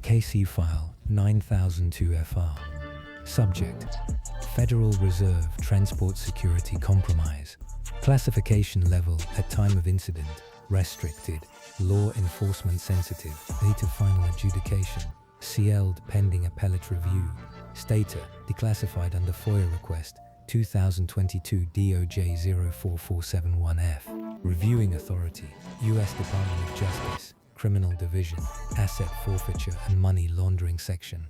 KC File 9002-FR. Subject: Federal Reserve Transport Security Compromise. Classification level at time of incident: restricted, law enforcement sensitive, date of final adjudication, sealed pending appellate review, status: declassified under FOIA request 2022 DOJ 04471F. Reviewing authority: U.S. Department of Justice, Criminal Division, Asset Forfeiture and Money Laundering Section.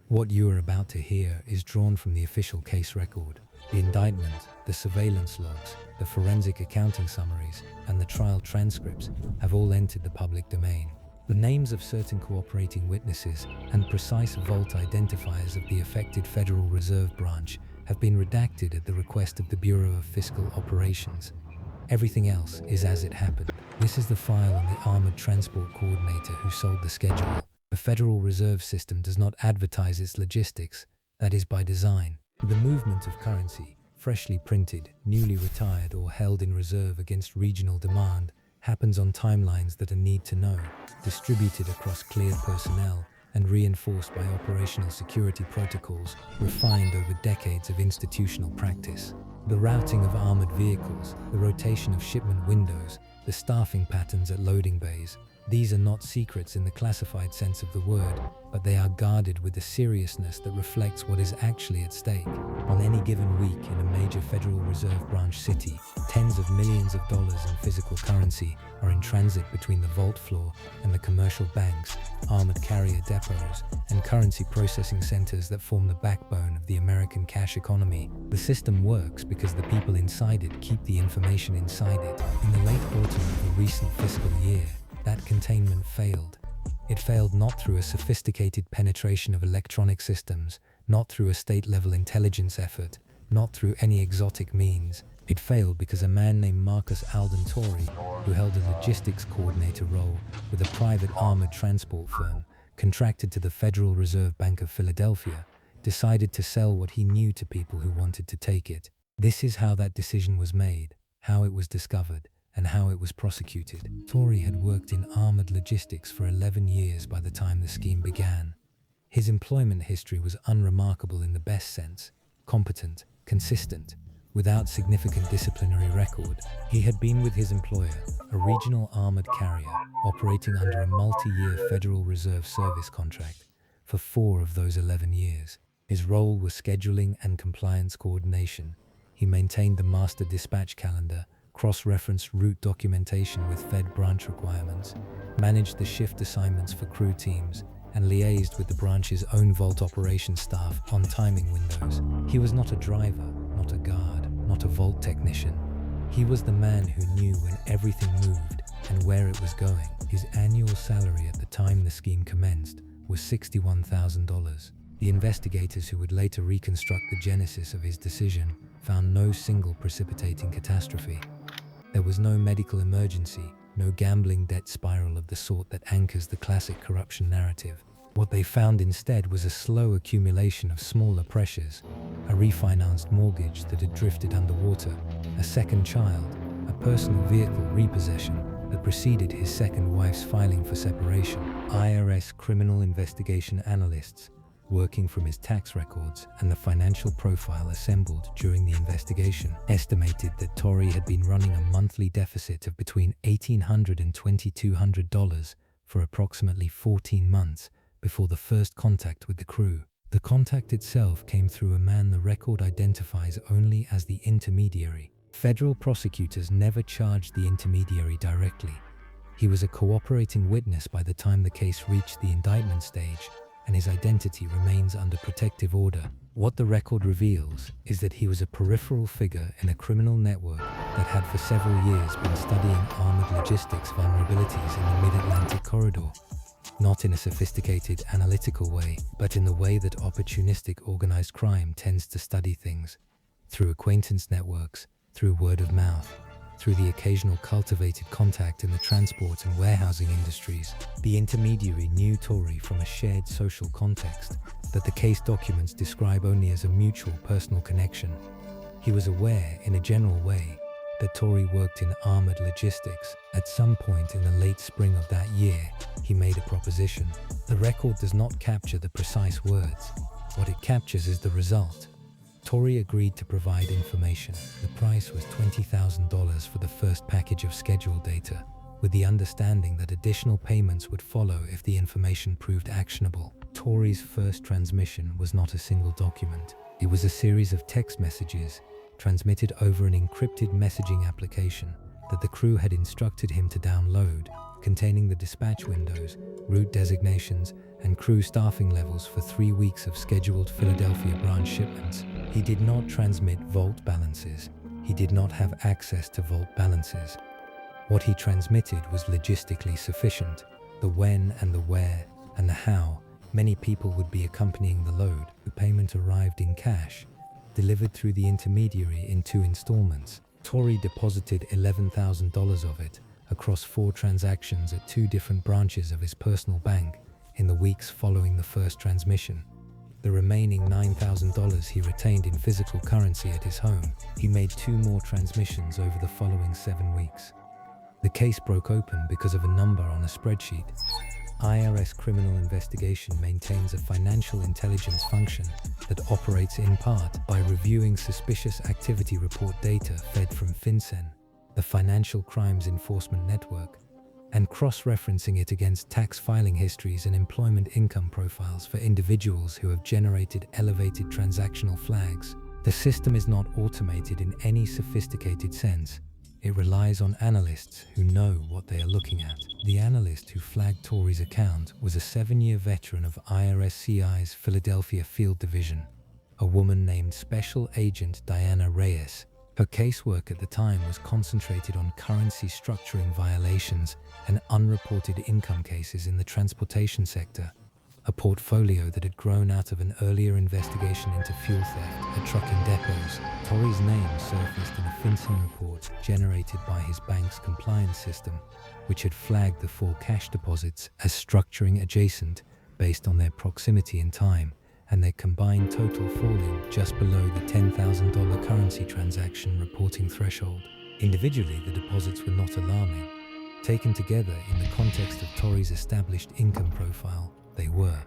What you are about to hear is drawn from the official case record. The indictment, the surveillance logs, the forensic accounting summaries, and the trial transcripts have all entered the public domain. The names of certain cooperating witnesses and precise vault identifiers of the affected Federal Reserve Branch have been redacted at the request of the Bureau of Fiscal Operations. Everything else is as it happened. This is the file on the Armored Transport Coordinator who sold the schedule. The Federal Reserve System does not advertise its logistics. That is by design. The movement of currency, freshly printed, newly retired, or held in reserve against regional demand, happens on timelines that are need to know, distributed across cleared personnel, and reinforced by operational security protocols refined over decades of institutional practice. The routing of armored vehicles, the rotation of shipment windows, the staffing patterns at loading bays, these are not secrets in the classified sense of the word, but they are guarded with a seriousness that reflects what is actually at stake. On any given week in a major Federal Reserve Branch city, tens of millions of dollars in physical currency are in transit between the vault floor and the commercial banks, armored carrier depots, and currency processing centers that form the backbone of the American cash economy. The system works because the people inside it keep the information inside it. In the late autumn of the recent fiscal year, that containment failed. It failed not through a sophisticated penetration of electronic systems, not through a state-level intelligence effort, not through any exotic means. It failed because a man named Marcus Alden Torrey, who held a logistics coordinator role with a private armored transport firm contracted to the Federal Reserve Bank of Philadelphia, decided to sell what he knew to people who wanted to take it. This is how that decision was made, how it was discovered, and how it was prosecuted. Torrey had worked in armored logistics for 11 years by the time the scheme began. His employment history was unremarkable in the best sense: competent, consistent, without significant disciplinary record. He had been with his employer, a regional armored carrier, operating under a multi-year Federal Reserve Service contract, for 4 of those 11 years. His role was scheduling and compliance coordination. He maintained the master dispatch calendar, cross-referenced route documentation with Fed branch requirements, managed the shift assignments for crew teams, and liaised with the branch's own vault operations staff on timing windows. He was not a driver, not a guard, not a vault technician. He was the man who knew when everything moved and where it was going. His annual salary at the time the scheme commenced was $61,000. The investigators who would later reconstruct the genesis of his decision found no single precipitating catastrophe. There was no medical emergency, no gambling debt spiral of the sort that anchors the classic corruption narrative. What they found instead was a slow accumulation of smaller pressures: a refinanced mortgage that had drifted underwater, a second child, a personal vehicle repossession that preceded his second wife's filing for separation. IRS-Criminal Investigation analysts, working from his tax records and the financial profile assembled during the investigation, estimated that Torrey had been running a monthly deficit of between $1,800 and $2,200 for approximately 14 months before the first contact with the crew. The contact itself came through a man the record identifies only as the Intermediary. Federal prosecutors never charged the Intermediary directly. He was a cooperating witness by the time the case reached the indictment stage, and his identity remains under protective order. What the record reveals is that he was a peripheral figure in a criminal network that had for several years been studying armored logistics vulnerabilities in the Mid-Atlantic corridor, not in a sophisticated analytical way, but in the way that opportunistic organized crime tends to study things: through acquaintance networks, through word of mouth, through the occasional cultivated contact in the transport and warehousing industries. The Intermediary knew Torrey from a shared social context that the case documents describe only as a mutual personal connection. He was aware, in a general way, that Torrey worked in armored logistics. At some point in the late spring of that year, He made a proposition. The record does not capture the precise words. What it captures is the result. Torrey agreed to provide information. The price was $20,000 for the first package of scheduled data, with the understanding that additional payments would follow if the information proved actionable. Torrey's first transmission was not a single document. It was a series of text messages transmitted over an encrypted messaging application that the crew had instructed him to download, containing the dispatch windows, route designations, and crew staffing levels for 3 weeks of scheduled Philadelphia branch shipments. He did not transmit vault balances. He did not have access to vault balances. What he transmitted was logistically sufficient. The when and the where and the how many people would be accompanying the load. The payment arrived in cash, delivered through the intermediary in 2 installments. Torrey deposited $11,000 of it across 4 transactions at 2 different branches of his personal bank in the weeks following the first transmission. The remaining $9,000 he retained in physical currency at his home. He made 2 more transmissions over the following 7 weeks. The case broke open because of a number on a spreadsheet. IRS-Criminal Investigation maintains a financial intelligence function that operates in part by reviewing suspicious activity report data fed from FinCEN, the Financial Crimes Enforcement Network, and cross-referencing it against tax filing histories and employment income profiles for individuals who have generated elevated transactional flags. The system is not automated in any sophisticated sense. It relies on analysts who know what they are looking at. The analyst who flagged Torrey's account was a 7-year veteran of IRS-CI's Philadelphia Field Division, a woman named Special Agent Diana Reyes. Her casework at the time was concentrated on currency structuring violations and unreported income cases in the transportation sector, a portfolio that had grown out of an earlier investigation into fuel theft at trucking depots. Torrey's name surfaced in a FinCEN report generated by his bank's compliance system, which had flagged the 4 cash deposits as structuring adjacent based on their proximity in time and their combined total falling just below the $10,000 currency transaction reporting threshold. Individually, the deposits were not alarming. Taken together in the context of Torrey's established income profile, they were.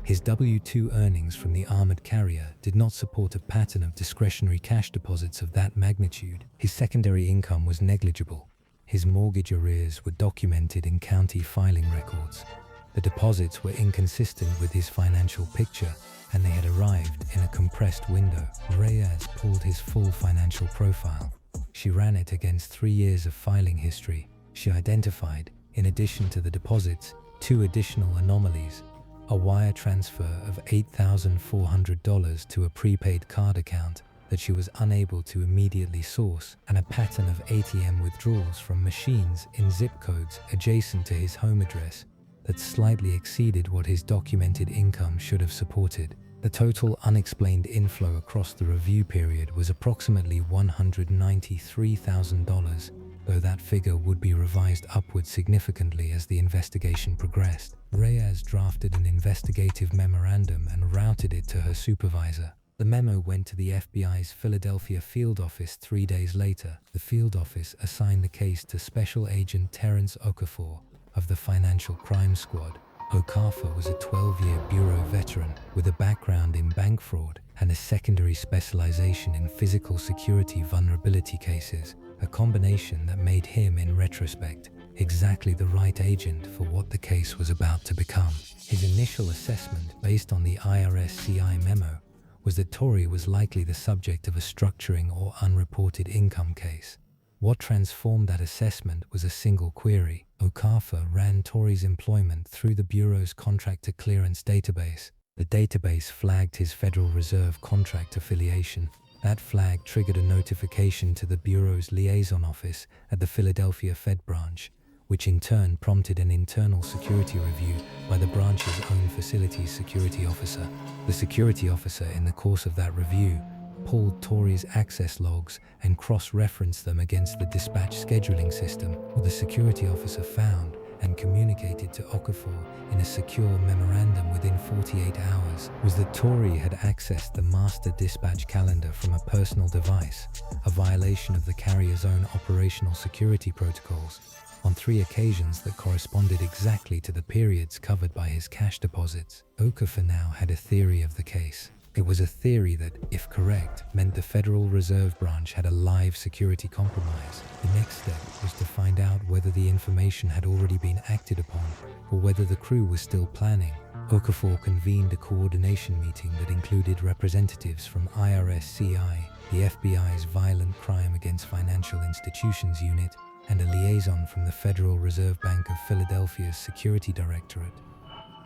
His W-2 earnings from the armored carrier did not support a pattern of discretionary cash deposits of that magnitude. His secondary income was negligible. His mortgage arrears were documented in county filing records. The deposits were inconsistent with his financial picture, and they had arrived in a compressed window. Reyes pulled his full financial profile. She ran it against 3 years of filing history. She identified, in addition to the deposits, 2 additional anomalies: a wire transfer of $8,400 to a prepaid card account that she was unable to immediately source, and a pattern of ATM withdrawals from machines in zip codes adjacent to his home address that slightly exceeded what his documented income should have supported. The total unexplained inflow across the review period was approximately $193,000, though that figure would be revised upward significantly as the investigation progressed. Reyes drafted an investigative memorandum and routed it to her supervisor. The memo went to the FBI's Philadelphia field office 3 days later. The field office assigned the case to Special Agent Terrence Okafor of the Financial Crimes Squad. Okafor was a 12-year bureau veteran with a background in bank fraud and a secondary specialization in physical security vulnerability cases, a combination that made him, in retrospect, exactly the right agent for what the case was about to become. His initial assessment, based on the IRS-CI memo, was that Torrey was likely the subject of a structuring or unreported income case. What transformed that assessment was a single query. Okafor ran Torrey's employment through the Bureau's contractor clearance database. The database flagged his Federal Reserve contract affiliation. That flag triggered a notification to the Bureau's liaison office at the Philadelphia Fed branch, which in turn prompted an internal security review by the branch's own facilities security officer. The security officer, in the course of that review, pulled Torrey's access logs and cross-referenced them against the dispatch scheduling system. What the security officer found and communicated to Okafor in a secure memorandum within 48 hours was that Torrey had accessed the master dispatch calendar from a personal device, a violation of the carrier's own operational security protocols. on 3 occasions that corresponded exactly to the periods covered by his cash deposits. Okafor now had a theory of the case. It was a theory that, if correct, meant the Federal Reserve Branch had a live security compromise. The next step was to find out whether the information had already been acted upon, or whether the crew was still planning. Okafor convened a coordination meeting that included representatives from IRS-CI, the FBI's Violent Crime Against Financial Institutions Unit, and a liaison from the Federal Reserve Bank of Philadelphia's Security Directorate.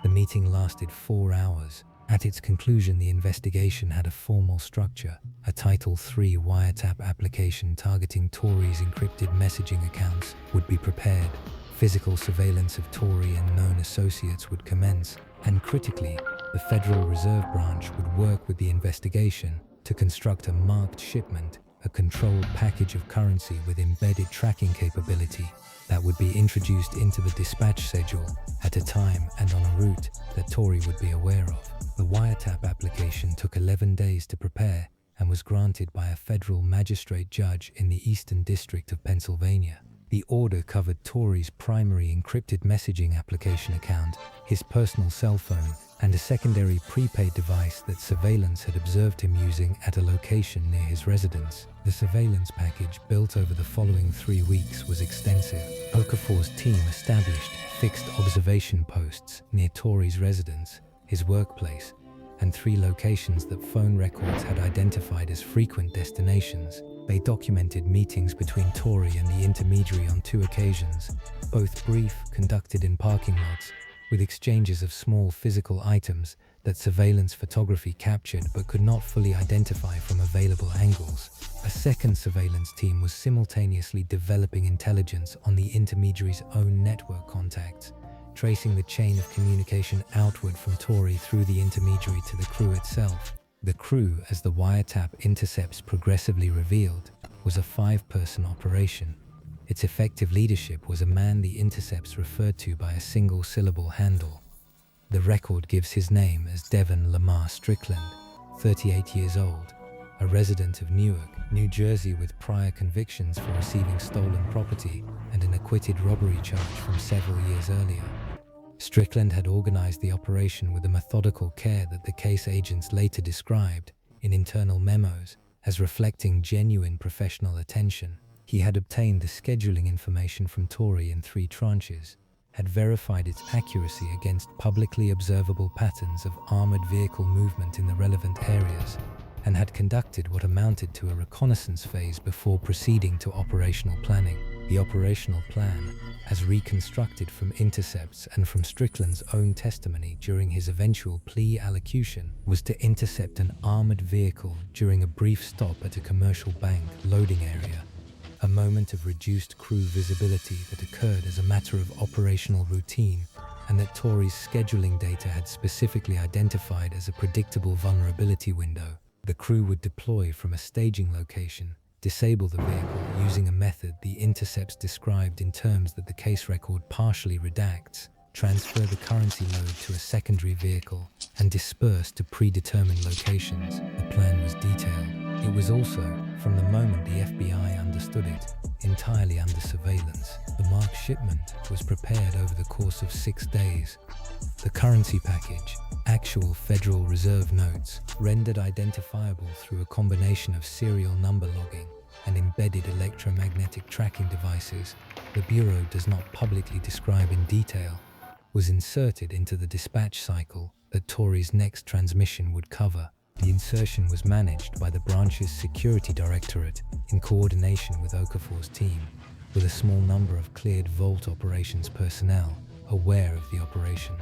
The meeting lasted 4 hours. At its conclusion, the investigation had a formal structure. A Title III wiretap application targeting Torrey's encrypted messaging accounts would be prepared. Physical surveillance of Torrey and known associates would commence, and critically, the Federal Reserve Branch would work with the investigation to construct a marked shipment, a controlled package of currency with embedded tracking capability that would be introduced into the dispatch schedule at a time and on a route that Torrey would be aware of. The wiretap application took 11 days to prepare and was granted by a federal magistrate judge in the Eastern District of Pennsylvania. The order covered Torrey's primary encrypted messaging application account, his personal cell phone, and a secondary prepaid device that surveillance had observed him using at a location near his residence. The surveillance package built over the following 3 weeks was extensive. Okafor's team established fixed observation posts near Torrey's residence, his workplace, and 3 locations that phone records had identified as frequent destinations. They documented meetings between Torrey and the Intermediary on 2 occasions, both brief, conducted in parking lots, with exchanges of small physical items that surveillance photography captured but could not fully identify from available angles. A second surveillance team was simultaneously developing intelligence on the Intermediary's own network contacts, tracing the chain of communication outward from Torrey through the Intermediary to the crew itself. The crew, as the wiretap intercepts progressively revealed, was a 5-person operation. Its effective leadership was a man the intercepts referred to by a single-syllable handle. The record gives his name as Devon Strickland, 38 years old, a resident of Newark, New Jersey with prior convictions for receiving stolen property and an acquitted robbery charge from several years earlier. Strickland had organized the operation with a methodical care that the case agents later described, in internal memos, as reflecting genuine professional attention. He had obtained the scheduling information from Torrey in 3 tranches, had verified its accuracy against publicly observable patterns of armored vehicle movement in the relevant areas, and had conducted what amounted to a reconnaissance phase before proceeding to operational planning. The operational plan, as reconstructed from intercepts and from Strickland's own testimony during his eventual plea allocution, was to intercept an armored vehicle during a brief stop at a commercial bank loading area, a moment of reduced crew visibility that occurred as a matter of operational routine, and that Torrey's scheduling data had specifically identified as a predictable vulnerability window. The crew would deploy from a staging location, disable the vehicle using a method the intercepts described in terms that the case record partially redacts, transfer the currency load to a secondary vehicle, and disperse to predetermined locations. The plan was detailed. It was also, from the moment the FBI understood it, entirely under surveillance. The marked shipment was prepared over the course of 6 days. The currency package, actual Federal Reserve notes, rendered identifiable through a combination of serial number logging and embedded electromagnetic tracking devices the Bureau does not publicly describe in detail, was inserted into the dispatch cycle that Torrey's next transmission would cover. The insertion was managed by the branch's Security Directorate in coordination with Okafor's team, with a small number of cleared vault operations personnel aware of the operation.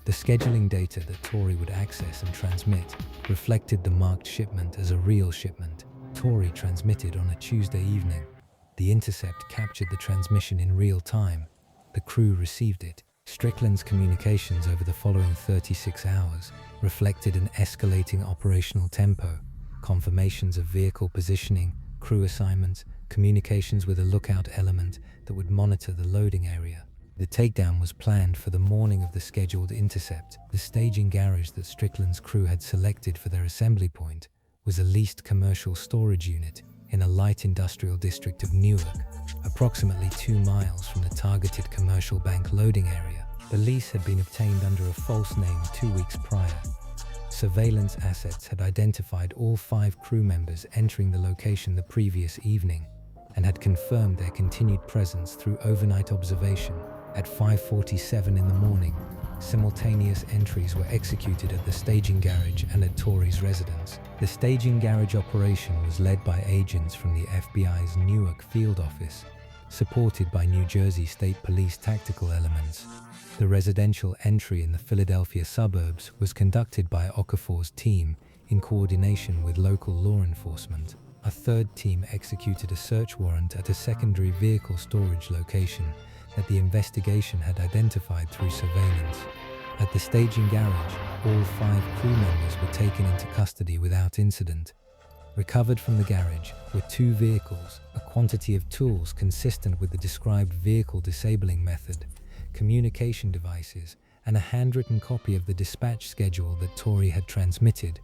The scheduling data that Torrey would access and transmit reflected the marked shipment as a real shipment. Torrey transmitted on a Tuesday evening. The intercept captured the transmission in real time. The crew received it. Strickland's communications over the following 36 hours reflected an escalating operational tempo, confirmations of vehicle positioning, crew assignments, communications with a lookout element that would monitor the loading area. The takedown was planned for the morning of the scheduled intercept. The staging garage that Strickland's crew had selected for their assembly point was a leased commercial storage unit in a light industrial district of Newark, approximately 2 miles from the targeted commercial bank loading area. The lease had been obtained under a false name 2 weeks prior. Surveillance assets had identified all 5 crew members entering the location the previous evening and had confirmed their continued presence through overnight observation. At 5:47 in the morning, simultaneous entries were executed at the staging garage and at Torrey's residence. The staging garage operation was led by agents from the FBI's Newark field office, supported by New Jersey State Police tactical elements. The residential entry in the Philadelphia suburbs was conducted by Okafor's team in coordination with local law enforcement. A third team executed a search warrant at a secondary vehicle storage location that the investigation had identified through surveillance. At the staging garage, all 5 crew members were taken into custody without incident. Recovered from the garage were 2 vehicles, a quantity of tools consistent with the described vehicle disabling method, communication devices, and a handwritten copy of the dispatch schedule that Torrey had transmitted,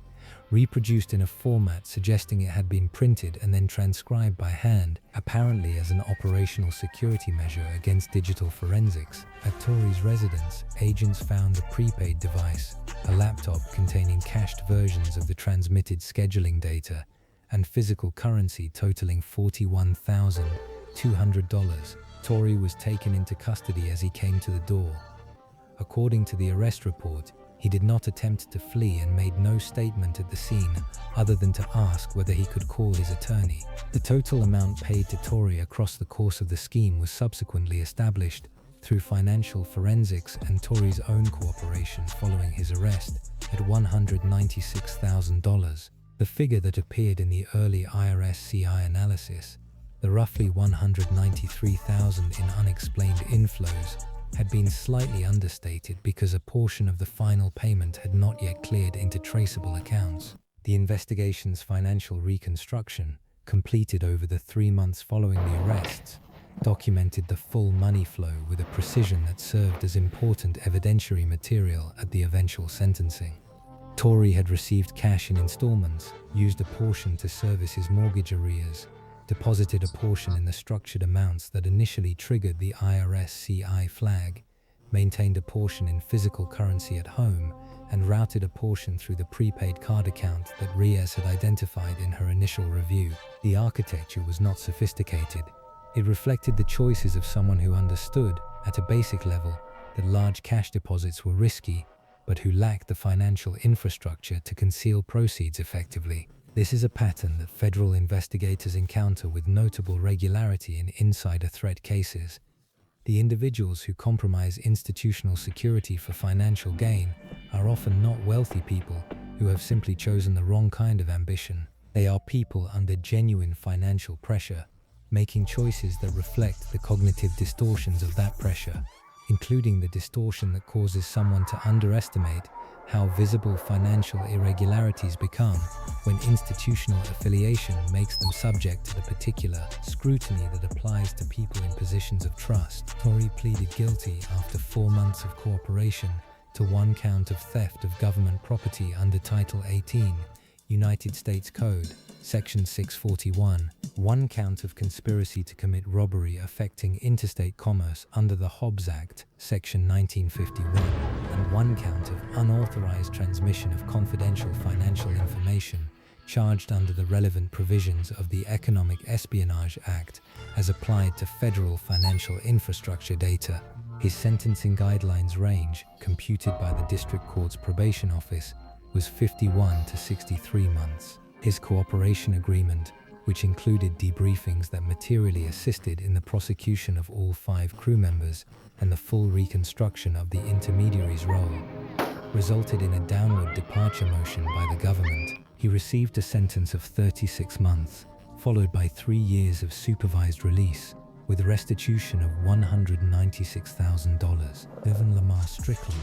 reproduced in a format suggesting it had been printed and then transcribed by hand, apparently as an operational security measure against digital forensics. At Torrey's residence, agents found a prepaid device, a laptop containing cached versions of the transmitted scheduling data, and physical currency totaling $41,200. Torrey was taken into custody as he came to the door. According to the arrest report, he did not attempt to flee and made no statement at the scene other than to ask whether he could call his attorney. The total amount paid to Torrey across the course of the scheme was subsequently established through financial forensics and Torrey's own cooperation following his arrest at $196,000. The figure that appeared in the early IRS-CI analysis, the roughly $193,000 in unexplained inflows, had been slightly understated because a portion of the final payment had not yet cleared into traceable accounts. The investigation's financial reconstruction, completed over the 3 months following the arrests, documented the full money flow with a precision that served as important evidentiary material at the eventual sentencing. Torrey had received cash in installments, used a portion to service his mortgage arrears, deposited a portion in the structured amounts that initially triggered the IRS-CI flag, maintained a portion in physical currency at home, and routed a portion through the prepaid card account that Reyes had identified in her initial review. The architecture was not sophisticated. It reflected the choices of someone who understood, at a basic level, that large cash deposits were risky, but who lacked the financial infrastructure to conceal proceeds effectively. This is a pattern that federal investigators encounter with notable regularity in insider threat cases. The individuals who compromise institutional security for financial gain are often not wealthy people who have simply chosen the wrong kind of ambition. They are people under genuine financial pressure, making choices that reflect the cognitive distortions of that pressure, including the distortion that causes someone to underestimate how visible financial irregularities become when institutional affiliation makes them subject to the particular scrutiny that applies to people in positions of trust. Torrey pleaded guilty after 4 months of cooperation to 1 count of theft of government property under Title 18, United States Code, Section 641, 1 count of conspiracy to commit robbery affecting interstate commerce under the Hobbs Act, Section 1951, and 1 count of unauthorized transmission of confidential financial information charged under the relevant provisions of the Economic Espionage Act as applied to federal financial infrastructure data. His sentencing guidelines range, computed by the District Court's probation office, was 51 to 63 months. His cooperation agreement, which included debriefings that materially assisted in the prosecution of all 5 crew members and the full reconstruction of the intermediary's role, resulted in a downward departure motion by the government. He received a sentence of 36 months, followed by 3 years of supervised release, with restitution of $196,000. Devon Strickland,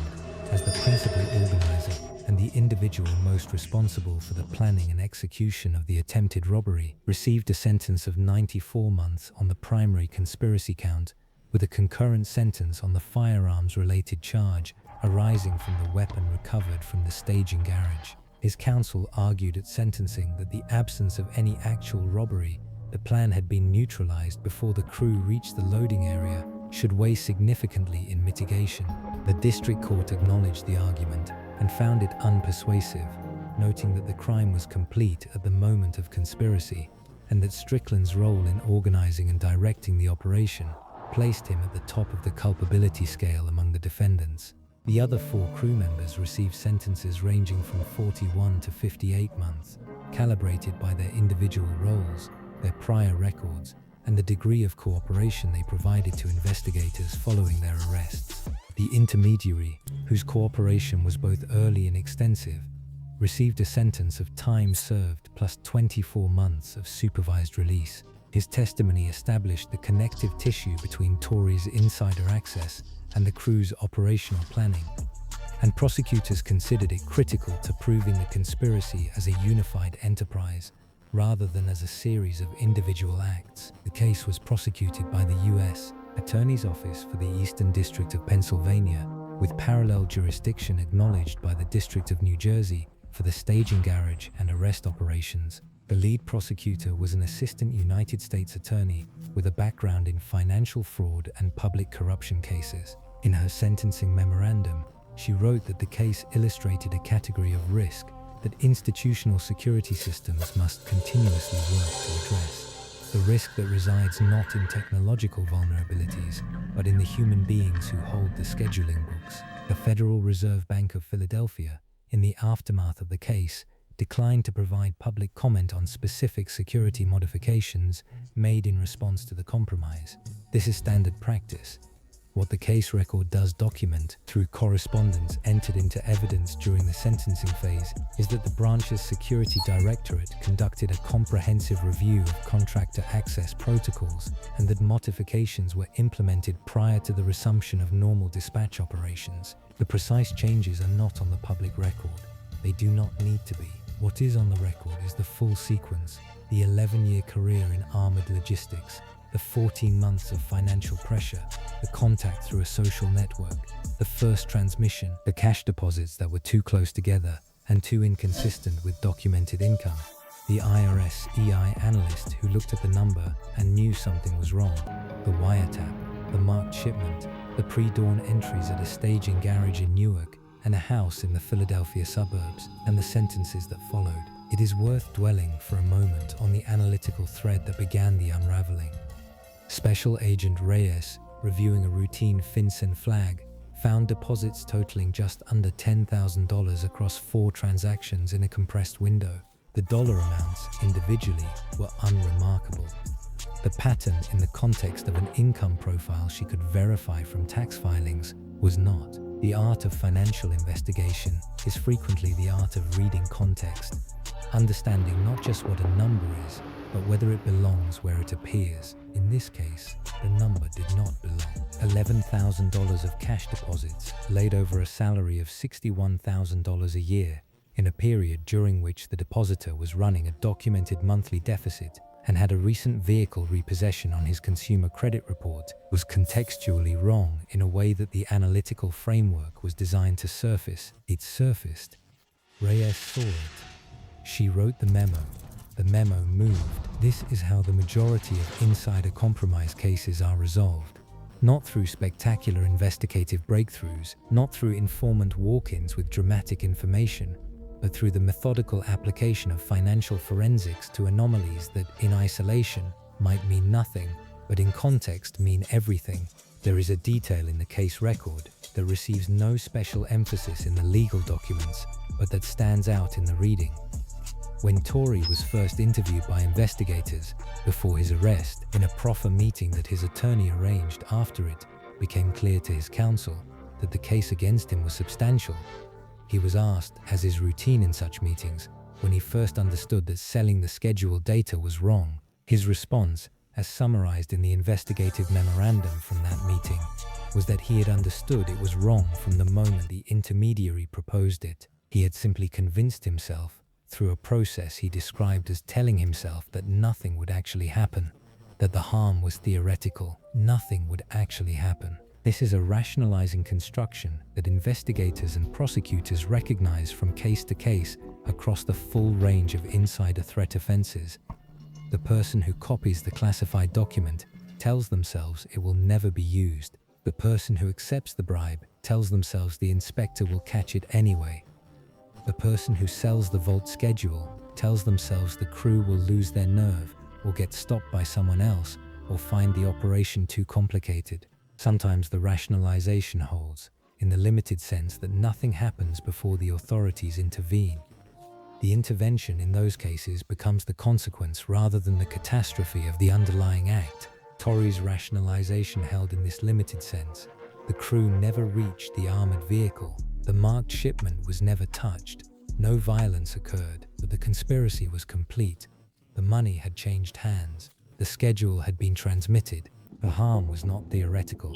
as the principal organizer and the individual most responsible for the planning and execution of the attempted robbery, received a sentence of 94 months on the primary conspiracy count, with a concurrent sentence on the firearms-related charge arising from the weapon recovered from the staging garage. His counsel argued at sentencing that the absence of any actual robbery the plan had been neutralized before the crew reached the loading area should weigh significantly in mitigation. The district court acknowledged the argument and found it unpersuasive, noting that the crime was complete at the moment of conspiracy and that Strickland's role in organizing and directing the operation placed him at the top of the culpability scale among the defendants. The other 4 crew members received sentences ranging from 41 to 58 months, calibrated by their individual roles, their prior records, and the degree of cooperation they provided to investigators following their arrests. The intermediary, whose cooperation was both early and extensive, received a sentence of time served plus 24 months of supervised release. His testimony established the connective tissue between Torrey's insider access and the crew's operational planning, and prosecutors considered it critical to proving the conspiracy as a unified enterprise rather than as a series of individual acts. The case was prosecuted by the U.S. Attorney's Office for the Eastern District of Pennsylvania, with parallel jurisdiction acknowledged by the District of New Jersey for the staging garage and arrest operations. The lead prosecutor was an assistant United States attorney with a background in financial fraud and public corruption cases. In her sentencing memorandum, she wrote that the case illustrated a category of risk that institutional security systems must continuously work to address. The risk that resides not in technological vulnerabilities, but in the human beings who hold the scheduling books. The Federal Reserve Bank of Philadelphia, in the aftermath of the case, declined to provide public comment on specific security modifications made in response to the compromise. This is standard practice. What the case record does document, through correspondence entered into evidence during the sentencing phase, is that the branch's security directorate conducted a comprehensive review of contractor access protocols and that modifications were implemented prior to the resumption of normal dispatch operations. The precise changes are not on the public record. They do not need to be. What is on the record is the full sequence, the 11-year career in armored logistics, the 14 months of financial pressure, the contact through a social network, the first transmission, the cash deposits that were too close together and too inconsistent with documented income, the IRS-EI analyst who looked at the number and knew something was wrong, the wiretap, the marked shipment, the pre-dawn entries at a staging garage in Newark and a house in the Philadelphia suburbs, and the sentences that followed. It is worth dwelling for a moment on the analytical thread that began the unraveling. Special Agent Reyes, reviewing a routine FinCEN flag, found deposits totaling just under $10,000 across 4 transactions in a compressed window. The dollar amounts, individually, were unremarkable. The pattern in the context of an income profile she could verify from tax filings was not. The art of financial investigation is frequently the art of reading context, understanding not just what a number is, but whether it belongs where it appears. In this case, the number did not belong. $11,000 of cash deposits laid over a salary of $61,000 a year in a period during which the depositor was running a documented monthly deficit and had a recent vehicle repossession on his consumer credit report was contextually wrong in a way that the analytical framework was designed to surface. It surfaced. Reyes saw it. She wrote the memo. The memo moved. This is how the majority of insider compromise cases are resolved. Not through spectacular investigative breakthroughs, not through informant walk-ins with dramatic information, but through the methodical application of financial forensics to anomalies that, in isolation, might mean nothing, but in context mean everything. There is a detail in the case record that receives no special emphasis in the legal documents, but that stands out in the reading. When Torrey was first interviewed by investigators before his arrest, in a proffer meeting that his attorney arranged after it became clear to his counsel that the case against him was substantial, he was asked, as is routine in such meetings, when he first understood that selling the scheduled data was wrong. His response, as summarized in the investigative memorandum from that meeting, was that he had understood it was wrong from the moment the intermediary proposed it. He had simply convinced himself, through a process he described as telling himself that nothing would actually happen, that the harm was theoretical, nothing would actually happen. This is a rationalizing construction that investigators and prosecutors recognize from case to case across the full range of insider threat offenses. The person who copies the classified document tells themselves it will never be used. The person who accepts the bribe tells themselves the inspector will catch it anyway. The person who sells the vault schedule tells themselves the crew will lose their nerve or get stopped by someone else or find the operation too complicated. Sometimes the rationalization holds, in the limited sense that nothing happens before the authorities intervene. The intervention in those cases becomes the consequence rather than the catastrophe of the underlying act. Torrey's rationalization held in this limited sense. The crew never reached the armored vehicle. The marked shipment was never touched. No violence occurred, but the conspiracy was complete. The money had changed hands. The schedule had been transmitted. The harm was not theoretical.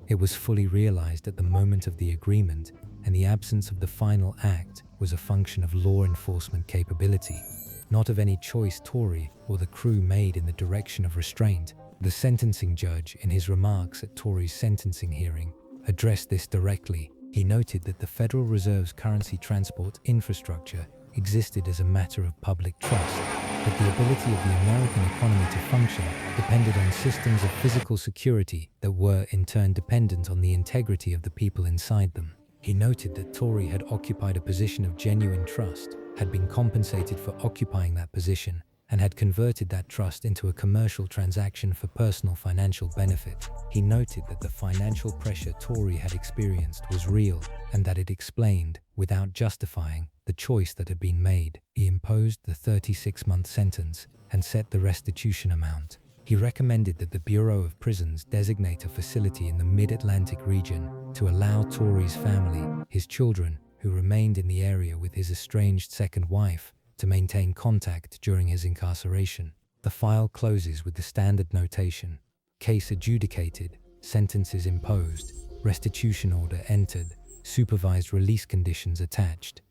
It was fully realized at the moment of the agreement, and the absence of the final act was a function of law enforcement capability, not of any choice Torrey or the crew made in the direction of restraint. The sentencing judge, in his remarks at Torrey's sentencing hearing, addressed this directly. He noted that the Federal Reserve's currency transport infrastructure existed as a matter of public trust, but the ability of the American economy to function depended on systems of physical security that were in turn dependent on the integrity of the people inside them. He noted that Torrey had occupied a position of genuine trust, had been compensated for occupying that position, and had converted that trust into a commercial transaction for personal financial benefit. He noted that the financial pressure Torrey had experienced was real, and that it explained, without justifying, the choice that had been made. He imposed the 36-month sentence and set the restitution amount. He recommended that the Bureau of Prisons designate a facility in the Mid-Atlantic region to allow Torrey's family, his children, who remained in the area with his estranged second wife, to maintain contact during his incarceration. The file closes with the standard notation: case adjudicated, sentences imposed, restitution order entered, supervised release conditions attached.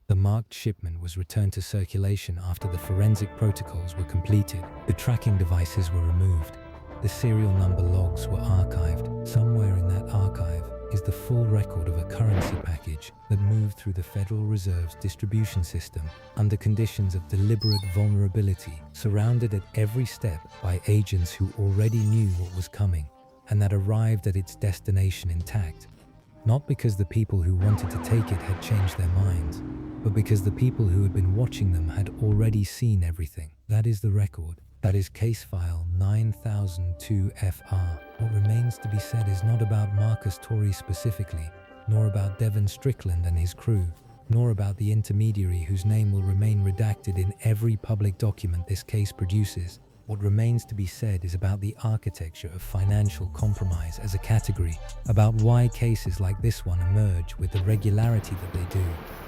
The marked shipment was returned to circulation after the forensic protocols were completed. The tracking devices were removed. The serial number logs were archived. Somewhere in that archive is the full record of a currency package that moved through the Federal Reserve's distribution system under conditions of deliberate vulnerability, surrounded at every step by agents who already knew what was coming, and that arrived at its destination intact. Not because the people who wanted to take it had changed their minds, but because the people who had been watching them had already seen everything. That is the record. That is case file 9002-FR. What remains to be said is not about Marcus Torrey specifically, nor about Devon Strickland and his crew, nor about the intermediary whose name will remain redacted in every public document this case produces. What remains to be said is about the architecture of financial compromise as a category, about why cases like this one emerge with the regularity that they do,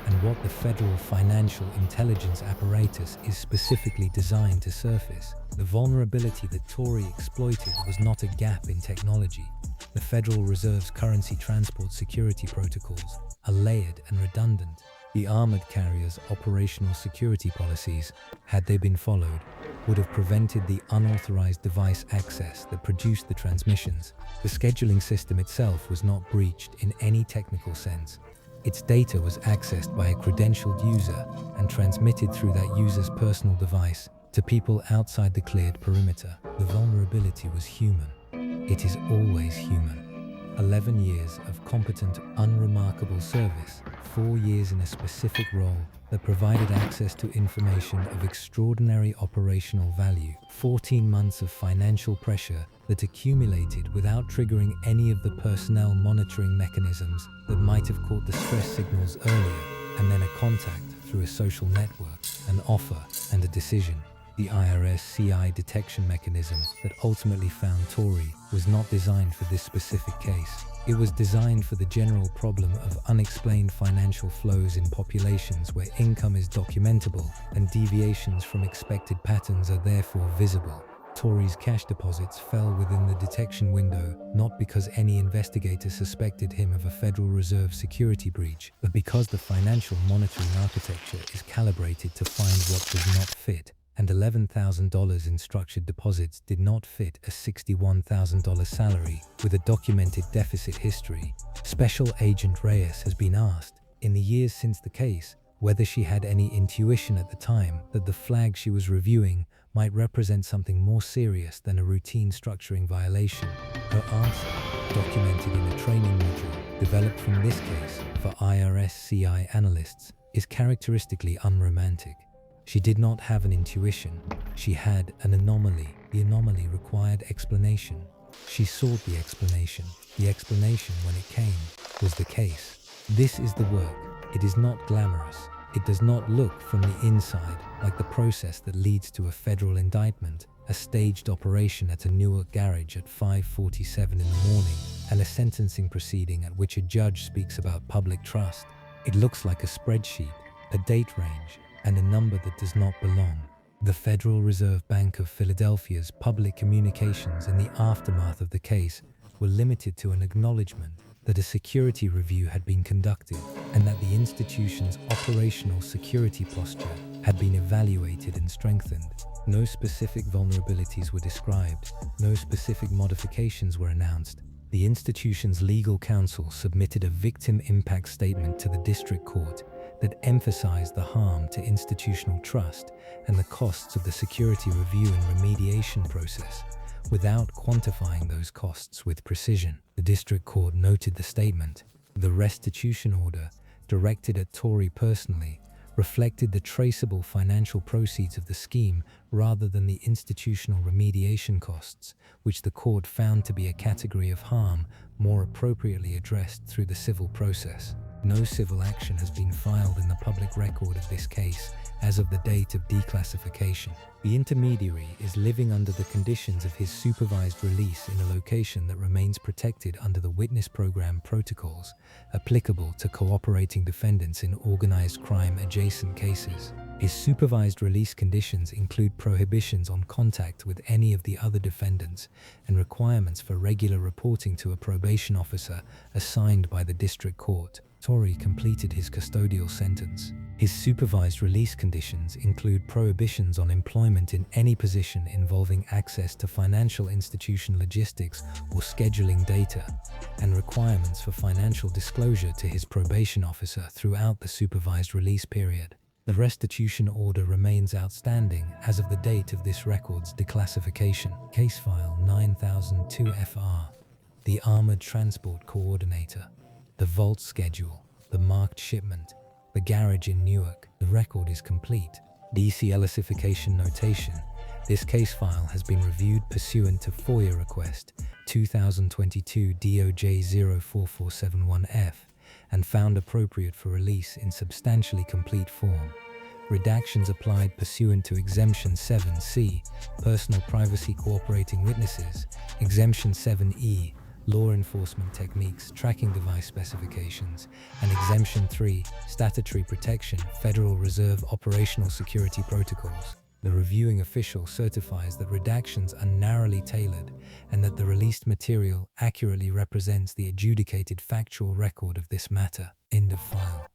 and what the federal financial intelligence apparatus is specifically designed to surface. The vulnerability that Torrey exploited was not a gap in technology. The Federal Reserve's currency transport security protocols are layered and redundant. The armored carrier's operational security policies, had they been followed, would have prevented the unauthorized device access that produced the transmissions. The scheduling system itself was not breached in any technical sense. Its data was accessed by a credentialed user and transmitted through that user's personal device to people outside the cleared perimeter. The vulnerability was human. It is always human. 11 years of competent, unremarkable service, 4 years in a specific role that provided access to information of extraordinary operational value, 14 months of financial pressure that accumulated without triggering any of the personnel monitoring mechanisms that might have caught the stress signals earlier, and then a contact through a social network, an offer, and a decision. The IRS-CI detection mechanism that ultimately found Torrey was not designed for this specific case. It was designed for the general problem of unexplained financial flows in populations where income is documentable and deviations from expected patterns are therefore visible. Torrey's cash deposits fell within the detection window not because any investigator suspected him of a Federal Reserve security breach, but because the financial monitoring architecture is calibrated to find what does not fit, and $11,000 in structured deposits did not fit a $61,000 salary with a documented deficit history. Special Agent Reyes has been asked, in the years since the case, whether she had any intuition at the time that the flag she was reviewing might represent something more serious than a routine structuring violation. Her answer, documented in a training module developed from this case for IRS-CI analysts, is characteristically unromantic. She did not have an intuition. She had an anomaly. The anomaly required explanation. She sought the explanation. The explanation, when it came, was the case. This is the work. It is not glamorous. It does not look from the inside like the process that leads to a federal indictment, a staged operation at a Newark garage at 5:47 in the morning, and a sentencing proceeding at which a judge speaks about public trust. It looks like a spreadsheet, a date range, and a number that does not belong. The Federal Reserve Bank of Philadelphia's public communications in the aftermath of the case were limited to an acknowledgement that a security review had been conducted and that the institution's operational security posture had been evaluated and strengthened. No specific vulnerabilities were described, no specific modifications were announced. The institution's legal counsel submitted a victim impact statement to the district court that emphasized the harm to institutional trust and the costs of the security review and remediation process, without quantifying those costs with precision. The district court noted the statement. The restitution order, directed at Torrey personally, reflected the traceable financial proceeds of the scheme rather than the institutional remediation costs, which the court found to be a category of harm more appropriately addressed through the civil process. No civil action has been filed in the public record of this case as of the date of declassification. The intermediary is living under the conditions of his supervised release in a location that remains protected under the witness program protocols applicable to cooperating defendants in organized crime adjacent cases. His supervised release conditions include prohibitions on contact with any of the other defendants and requirements for regular reporting to a probation officer assigned by the district court. Torrey completed his custodial sentence. His supervised release conditions include prohibitions on employment in any position involving access to financial institution logistics or scheduling data, and requirements for financial disclosure to his probation officer throughout the supervised release period. The restitution order remains outstanding as of the date of this record's declassification. Case file 9002 FR. The Armored Transport Coordinator. The vault schedule. The marked shipment. The garage in Newark. The record is complete. Declassification notation. This case file has been reviewed pursuant to FOIA request 2022 DOJ 04471F and found appropriate for release in substantially complete form. Redactions applied pursuant to Exemption 7C, Personal Privacy Cooperating Witnesses, Exemption 7E, Law Enforcement Techniques, Tracking Device Specifications, and Exemption 3, Statutory Protection, Federal Reserve Operational Security Protocols. The reviewing official certifies that redactions are narrowly tailored and that the released material accurately represents the adjudicated factual record of this matter. End of file.